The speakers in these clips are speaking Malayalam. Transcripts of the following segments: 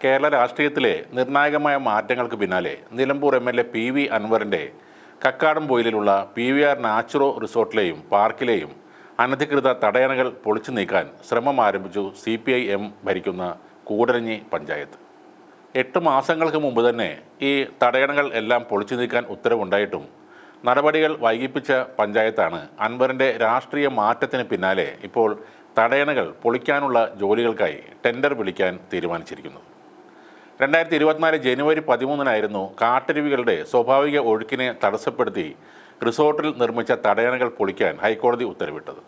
കേരള രാഷ്ട്രീയത്തിലെ നിർണായകമായ മാറ്റങ്ങൾക്ക് പിന്നാലെ നിലമ്പൂർ MLA PV അൻവറിൻ്റെ കക്കാടംപൊയിലിലുള്ള PVR നാച്ചുറോ റിസോർട്ടിലെയും പാർക്കിലെയും അനധികൃത തടയണകൾ പൊളിച്ചു നീക്കാൻ ശ്രമം ആരംഭിച്ചു CPI-M ഭരിക്കുന്ന കൂടരഞ്ഞി പഞ്ചായത്ത്. 8 മാസങ്ങൾക്ക് മുമ്പ് തന്നെ ഈ തടയണകൾ എല്ലാം പൊളിച്ചു നീക്കാൻ ഉത്തരവുണ്ടായിട്ടും നടപടികൾ വൈകിപ്പിച്ച പഞ്ചായത്താണ് അൻവറിൻ്റെ രാഷ്ട്രീയ മാറ്റത്തിന് പിന്നാലെ ഇപ്പോൾ തടയണകൾ പൊളിക്കാനുള്ള ജോലികൾക്കായി ടെൻഡർ വിളിക്കാൻ തീരുമാനിച്ചിരിക്കുന്നത്. 2024 ജനുവരി 13 കാട്ടരുവികളുടെ സ്വാഭാവിക ഒഴുക്കിനെ തടസ്സപ്പെടുത്തി റിസോർട്ടിൽ നിർമ്മിച്ച തടയണകൾ പൊളിക്കാൻ ഹൈക്കോടതി ഉത്തരവിട്ടത്.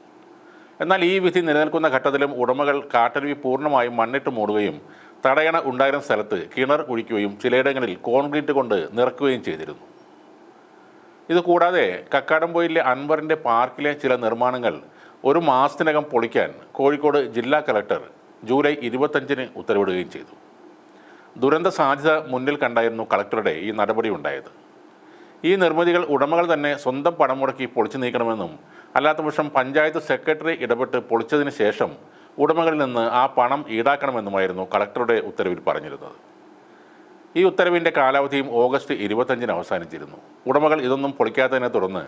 എന്നാൽ ഈ വിധി നിലനിൽക്കുന്ന ഘട്ടത്തിലും ഉടമകൾ കാട്ടരുവി പൂർണ്ണമായും മണ്ണിട്ട് മൂടുകയും തടയണ ഉണ്ടായിരുന്ന സ്ഥലത്ത് കിണർ കുഴിക്കുകയും ചിലയിടങ്ങളിൽ കോൺക്രീറ്റ് കൊണ്ട് നിറക്കുകയും ചെയ്തിരുന്നു. ഇതുകൂടാതെ കക്കാടംപൊയിലിലെ അൻവറിൻ്റെ പാർക്കിലെ ചില നിർമ്മാണങ്ങൾ 1 മാസത്തിനകം പൊളിക്കാൻ കോഴിക്കോട് ജില്ലാ കളക്ടർ ജൂലൈ 25 ഉത്തരവിടുകയും ചെയ്തു. ദുരന്ത സാധ്യത മുന്നിൽ കണ്ടായിരുന്നു കളക്ടറുടെ ഈ നടപടി ഉണ്ടായത്. ഈ നിർമ്മിതികൾ ഉടമകൾ തന്നെ സ്വന്തം പണം മുടക്കി പൊളിച്ചു നീക്കണമെന്നും അല്ലാത്തപക്ഷം പഞ്ചായത്ത് സെക്രട്ടറി ഇടപെട്ട് പൊളിച്ചതിന് ശേഷം ഉടമകളിൽ നിന്ന് ആ പണം ഈടാക്കണമെന്നുമായിരുന്നു കളക്ടറുടെ ഉത്തരവിൽ പറഞ്ഞിരുന്നത്. ഈ ഉത്തരവിൻ്റെ കാലാവധിയും ഓഗസ്റ്റ് 25 അവസാനിച്ചിരുന്നു. ഉടമകൾ ഇതൊന്നും പൊളിക്കാത്തതിനെ തുടർന്ന്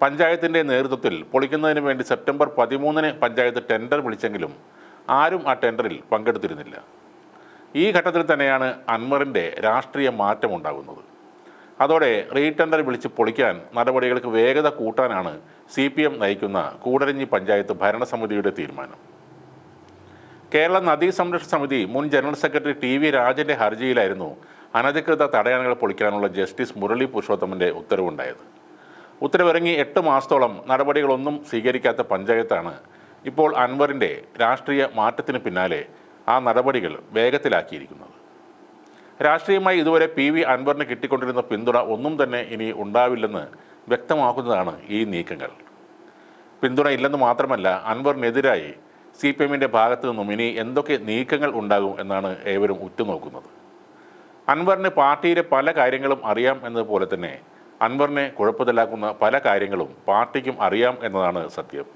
പഞ്ചായത്തിൻ്റെ നേതൃത്വത്തിൽ പൊളിക്കുന്നതിന് വേണ്ടി സെപ്റ്റംബർ 13 പഞ്ചായത്ത് ടെൻഡർ വിളിച്ചെങ്കിലും ആരും ആ ടെൻഡറിൽ പങ്കെടുത്തിരുന്നില്ല. ഈ ഘട്ടത്തിൽ തന്നെയാണ് അൻവറിൻ്റെ രാഷ്ട്രീയ മാറ്റമുണ്ടാകുന്നത്. അതോടെ റീടെൻഡർ വിളിച്ച് പൊളിക്കാൻ നടപടികൾക്ക് വേഗത കൂട്ടാനാണ് CPM നയിക്കുന്ന കൂടരഞ്ഞി പഞ്ചായത്ത് ഭരണസമിതിയുടെ തീരുമാനം. കേരള നദീ സംരക്ഷണ സമിതി മുൻ ജനറൽ സെക്രട്ടറി TV രാജൻ്റെ ഹർജിയിലായിരുന്നു അനധികൃത തടയണകൾ പൊളിക്കാനുള്ള ജസ്റ്റിസ് മുരളി പുരുഷോത്തമൻ്റെ ഉത്തരവുണ്ടായത്. ഉത്തരവിറങ്ങി 8 മാസത്തോളം നടപടികളൊന്നും സ്വീകരിക്കാത്ത പഞ്ചായത്താണ് ഇപ്പോൾ അൻവറിൻ്റെ രാഷ്ട്രീയ മാറ്റത്തിന് പിന്നാലെ ആ നടപടികൾ വേഗത്തിലാക്കിയിരിക്കുന്നത്. രാഷ്ട്രീയമായി ഇതുവരെ PV അൻവറിന് കിട്ടിക്കൊണ്ടിരുന്ന പിന്തുണ ഒന്നും തന്നെ ഇനി ഉണ്ടാവില്ലെന്ന് വ്യക്തമാക്കുന്നതാണ് ഈ നീക്കങ്ങൾ. പിന്തുണ ഇല്ലെന്ന് മാത്രമല്ല, അൻവറിനെതിരായി CPM-ൻ്റെ ഭാഗത്തു നിന്നും ഇനി എന്തൊക്കെ നീക്കങ്ങൾ ഉണ്ടാകും എന്നാണ് ഏവരും ഉറ്റുനോക്കുന്നത്. അൻവറിന് പാർട്ടിയിലെ പല കാര്യങ്ങളും അറിയാം എന്നതുപോലെ തന്നെ അൻവറിനെ കുഴപ്പത്തിലാക്കുന്ന പല കാര്യങ്ങളും പാർട്ടിക്കും അറിയാം എന്നതാണ് സത്യം.